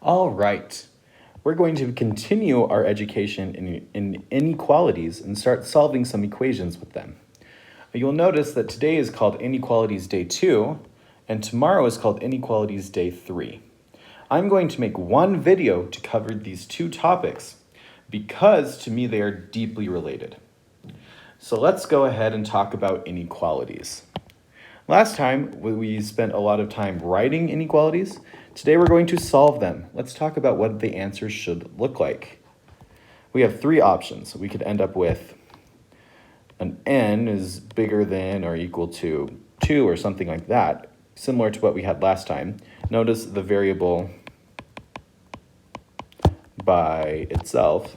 All right, we're going to continue our education in inequalities and start solving some equations with them. You'll notice that today is called Inequalities Day 2, and tomorrow is called Inequalities Day 3. I'm going to make one video to cover these two topics because to me they are deeply related. So let's go ahead and talk about inequalities. Last time we spent a lot of time writing inequalities. Today we're going to solve them. Let's talk about what the answers should look like. We have three options. We could end up with an n is bigger than or equal to 2 or something like that, similar to what we had last time. Notice the variable by itself.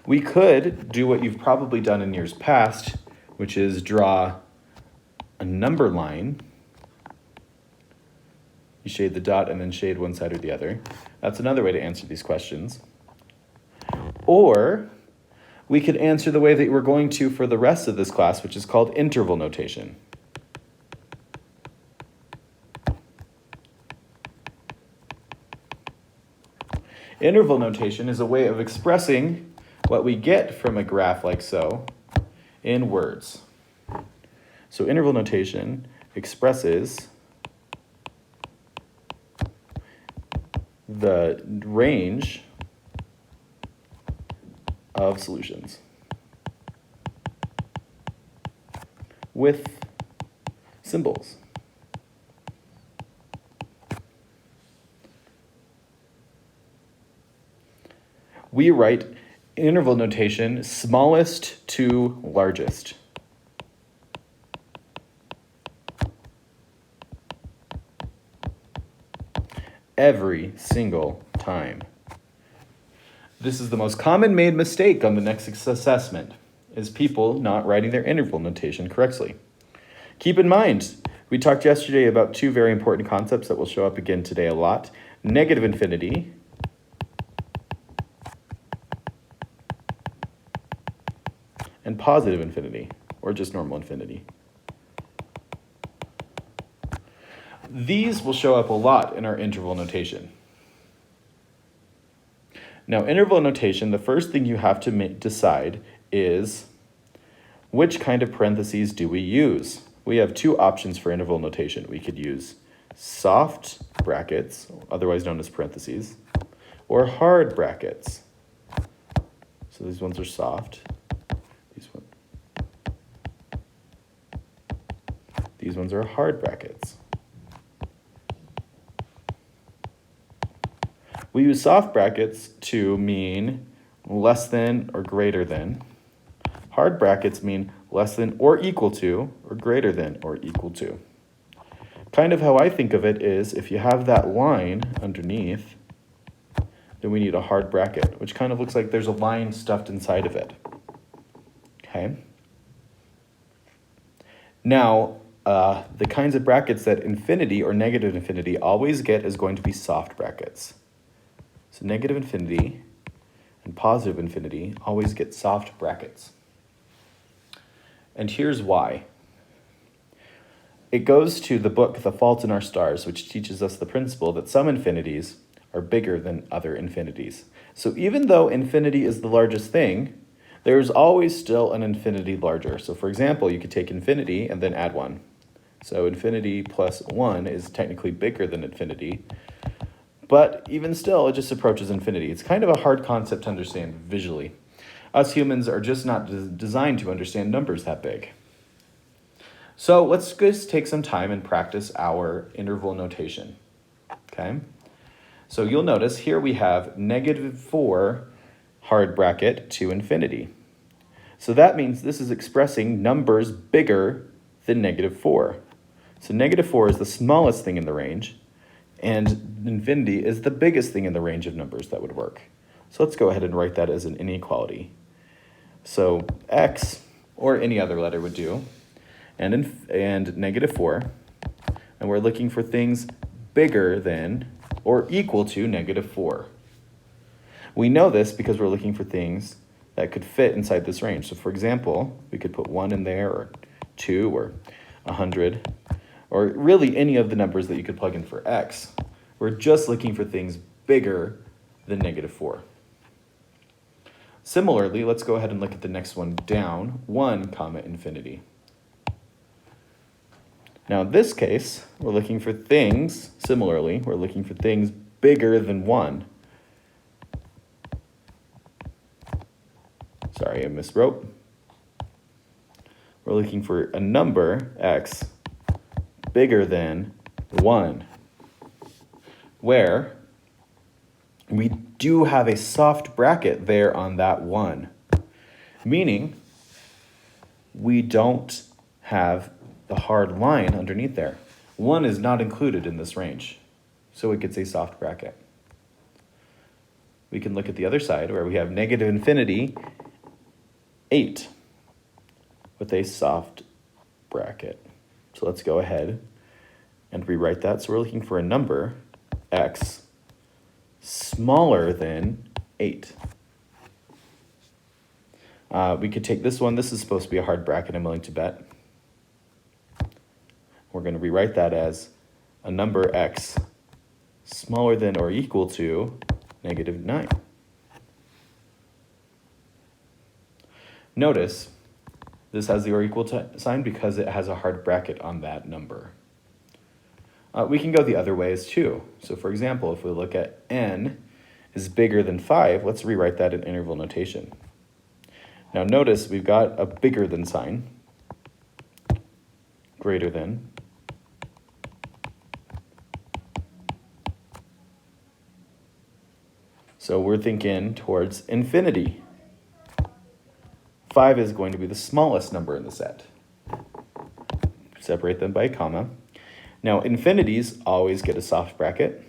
We could do what you've probably done in years past, which is draw a number line. You shade the dot and then shade one side or the other. That's another way to answer these questions. Or we could answer the way that we're going to for the rest of this class, which is called interval notation. Interval notation is a way of expressing what we get from a graph like so in words. So interval notation expresses the range of solutions with symbols. We write interval notation smallest to largest. Every single time. This is the most common made mistake on the next assessment, is people not writing their interval notation correctly. Keep in mind, we talked yesterday about two very important concepts that will show up again today a lot: negative infinity and positive infinity, or just normal infinity. These will show up a lot in our interval notation. Now, interval notation, the first thing you have to decide is which kind of parentheses do we use? We have two options for interval notation. We could use soft brackets, otherwise known as parentheses, or hard brackets. So these ones are soft. These ones are hard brackets. We use soft brackets to mean less than or greater than. Hard brackets mean less than or equal to, or greater than or equal to. Kind of how I think of it is, if you have that line underneath, then we need a hard bracket, which kind of looks like there's a line stuffed inside of it. Okay? Now, the kinds of brackets that infinity or negative infinity always get is going to be soft brackets. So negative infinity and positive infinity always get soft brackets. And here's why. It goes to the book, The Fault in Our Stars, which teaches us the principle that some infinities are bigger than other infinities. So even though infinity is the largest thing, there's always still an infinity larger. So for example, you could take infinity and then add 1. So infinity plus 1 is technically bigger than infinity, but even still, it just approaches infinity. It's kind of a hard concept to understand visually. Us humans are just not designed to understand numbers that big. So let's just take some time and practice our interval notation. Okay? So you'll notice here we have -4 hard bracket to infinity. So that means this is expressing numbers bigger than -4. So -4 is the smallest thing in the range, and infinity is the biggest thing in the range of numbers that would work. So let's go ahead and write that as an inequality. So x, or any other letter would do, and -4, and we're looking for things bigger than or equal to -4. We know this because we're looking for things that could fit inside this range. So for example, we could put 1 in there, or 2, or 100. or really any of the numbers that you could plug in for x. We're just looking for things bigger than -4. Similarly, let's go ahead and look at the next one down, 1, infinity. Now in this case, we're looking for things, similarly, we're looking for things bigger than 1. Sorry, I miswrote. We're looking for a number, x, bigger than 1, where we do have a soft bracket there on that 1, meaning we don't have the hard line underneath there. 1 is not included in this range, so it gets a soft bracket. We can look at the other side where we have -infinity, 8, with a soft bracket. So let's go ahead and rewrite that. So we're looking for a number, x, smaller than 8. We could take this one. This is supposed to be a hard bracket, I'm willing to bet. We're going to rewrite that as a number x smaller than or equal to -9. Notice this has the or equal sign because it has a hard bracket on that number. We can go the other ways too. So for example, if we look at n is bigger than 5, let's rewrite that in interval notation. Now notice we've got a bigger than sign, greater than, so we're thinking towards infinity. 5 is going to be the smallest number in the set. Separate them by a comma. Now, infinities always get a soft bracket.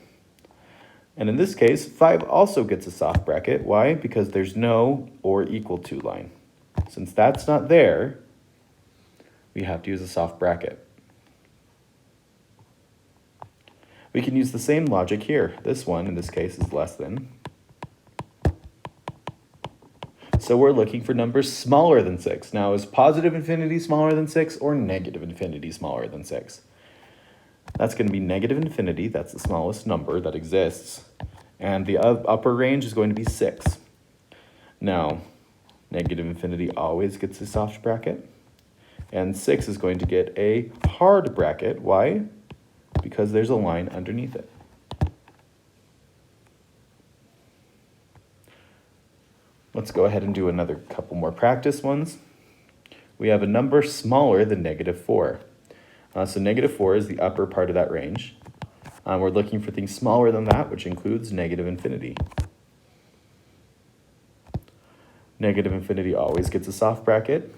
And in this case, 5 also gets a soft bracket. Why? Because there's no or equal to line. Since that's not there, we have to use a soft bracket. We can use the same logic here. This one, in this case, is less than. So we're looking for numbers smaller than 6. Now, is positive infinity smaller than 6 or negative infinity smaller than 6? That's going to be negative infinity. That's the smallest number that exists. And the upper range is going to be 6. Now, negative infinity always gets a soft bracket. And 6 is going to get a hard bracket. Why? Because there's a line underneath it. Let's go ahead and do another couple more practice ones. We have a number smaller than -4. So -4 is the upper part of that range. We're looking for things smaller than that, which includes negative infinity. Negative infinity always gets a soft bracket.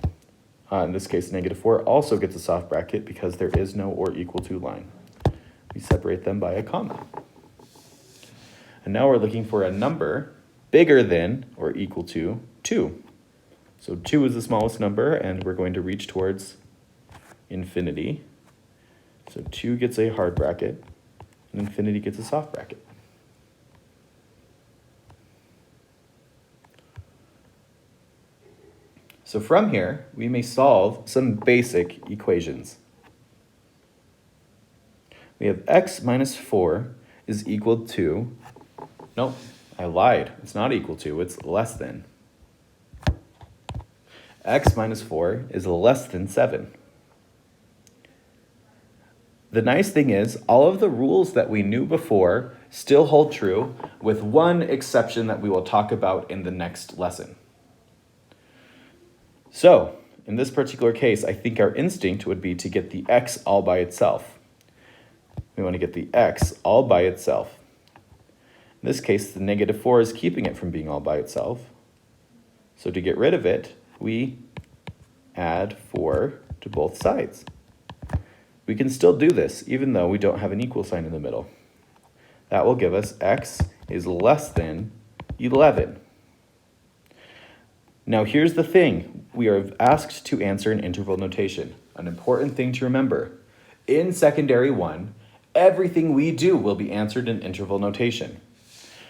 In this case, -4 also gets a soft bracket because there is no or equal to line. We separate them by a comma. And now we're looking for a number bigger than or equal to 2. So 2 is the smallest number, and we're going to reach towards infinity. So 2 gets a hard bracket, and infinity gets a soft bracket. So from here, we may solve some basic equations. We have x minus 4 is equal to, nope, I lied. It's not equal to, it's less than. X minus 4 is less than 7. The nice thing is, all of the rules that we knew before still hold true, with one exception that we will talk about in the next lesson. So, in this particular case, I think our instinct would be to get the x all by itself. We want to get the x all by itself. In this case, the -4 is keeping it from being all by itself. So to get rid of it, we add 4 to both sides. We can still do this, even though we don't have an equal sign in the middle. That will give us x is less than 11. Now here's the thing. We are asked to answer in interval notation. An important thing to remember. In secondary 1, everything we do will be answered in interval notation.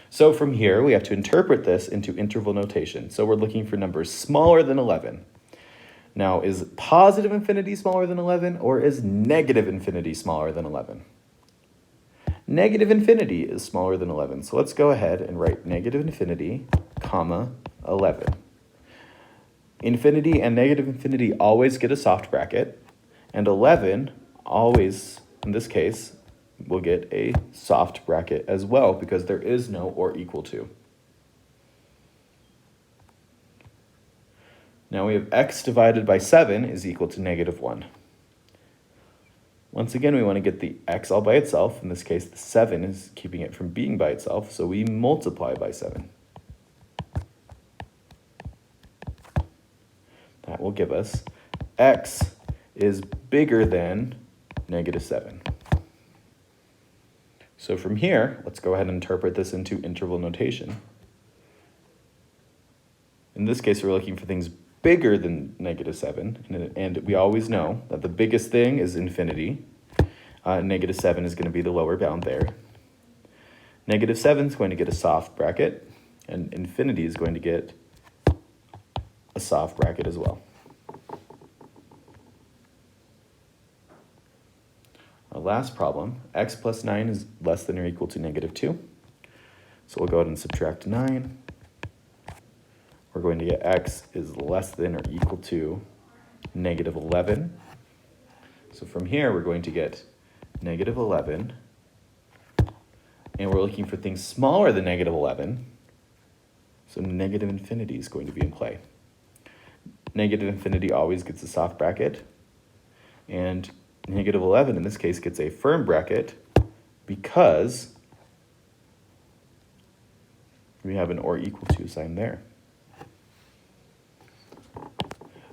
So from here, we have to interpret this into interval notation. So we're looking for numbers smaller than 11. Now, is positive infinity smaller than 11, or is negative infinity smaller than 11? Negative infinity is smaller than 11, so let's go ahead and write negative infinity, comma, 11. Infinity and negative infinity always get a soft bracket, and 11 always, in this case, will get a soft bracket as well because there is no or equal to. Now we have x divided by 7 is equal to negative 1. Once again, we want to get the x all by itself. In this case, the 7 is keeping it from being by itself, so we multiply by 7. That will give us x is bigger than negative 7. So from here, let's go ahead and interpret this into interval notation. In this case, we're looking for things bigger than negative 7, and we always know that the biggest thing is infinity. Negative 7 is going to be the lower bound there. Negative 7 is going to get a soft bracket, and infinity is going to get a soft bracket as well. Our last problem, x plus 9 is less than or equal to negative 2. So we'll go ahead and subtract 9. We're going to get x is less than or equal to negative 11. So from here, we're going to get negative 11. And we're looking for things smaller than negative 11. So negative infinity is going to be in play. Negative infinity always gets a soft bracket. And negative 11 in this case gets a firm bracket because we have an or equal to sign there.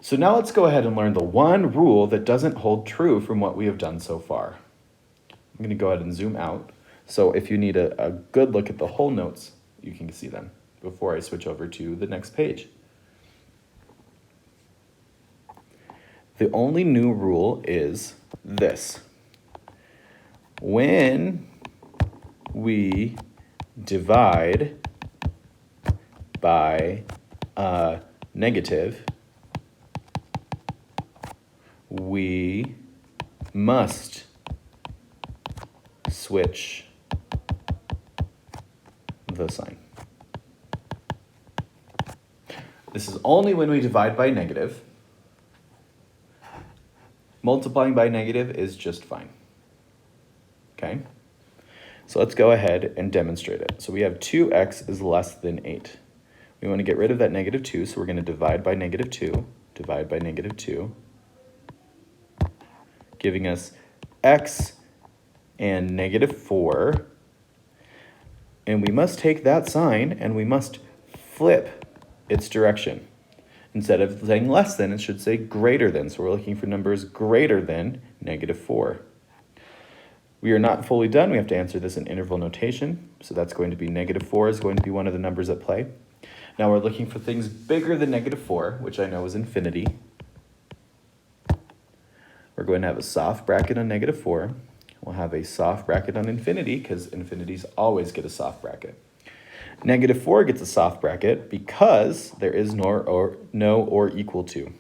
So now let's go ahead and learn the one rule that doesn't hold true from what we have done so far. I'm going to go ahead and zoom out. So if you need a good look at the whole notes, you can see them before I switch over to the next page. The only new rule is this. When we divide by a negative, we must switch the sign. This is only when we divide by negative. Multiplying by negative is just fine. Okay? So let's go ahead and demonstrate it. So we have 2x is less than 8. We want to get rid of that negative 2, so we're going to divide by negative 2, divide by negative 2, giving us x and negative 4. And we must take that sign and we must flip its direction. Instead of saying less than, it should say greater than. So we're looking for numbers greater than negative 4. We are not fully done. We have to answer this in interval notation. So that's going to be negative 4 is going to be one of the numbers at play. Now we're looking for things bigger than negative 4, which I know is infinity. We're going to have a soft bracket on negative 4. We'll have a soft bracket on infinity because infinities always get a soft bracket. Negative 4 gets a soft bracket because there is no or equal to.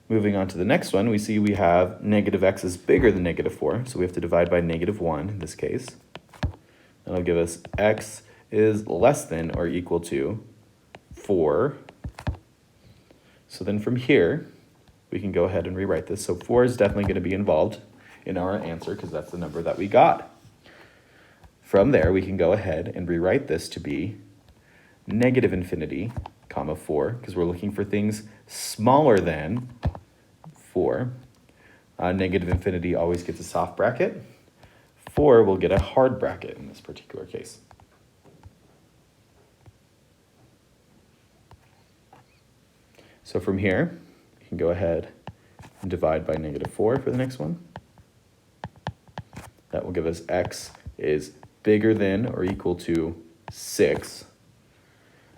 Moving on to the next one, we see we have negative x is bigger than negative 4, so we have to divide by negative 1 in this case. That'll give us x is less than or equal to 4. So then from here, we can go ahead and rewrite this. So 4 is definitely going to be involved in our answer because that's the number that we got. From there, we can go ahead and rewrite this to be negative infinity, comma 4, because we're looking for things smaller than 4. Negative infinity always gets a soft bracket. 4 will get a hard bracket in this particular case. So from here, you can go ahead and divide by negative 4 for the next one. That will give us x is bigger than or equal to 6.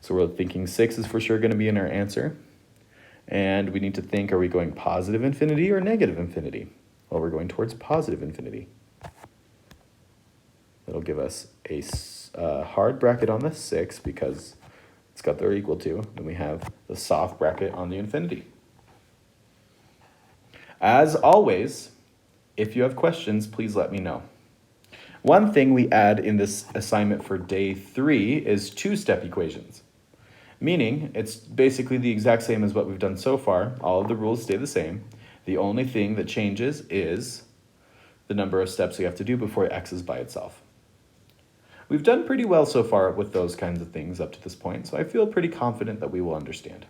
So we're thinking 6 is for sure going to be in our answer. And we need to think, are we going positive infinity or negative infinity? Well, we're going towards positive infinity. That'll give us a hard bracket on the 6 because it's got the equal to, then we have the soft bracket on the infinity. As always, if you have questions, please let me know. One thing we add in this assignment for day 3 is two-step equations, meaning it's basically the exact same as what we've done so far. All of the rules stay the same. The only thing that changes is the number of steps we have to do before x is by itself. We've done pretty well so far with those kinds of things up to this point, so I feel pretty confident that we will understand.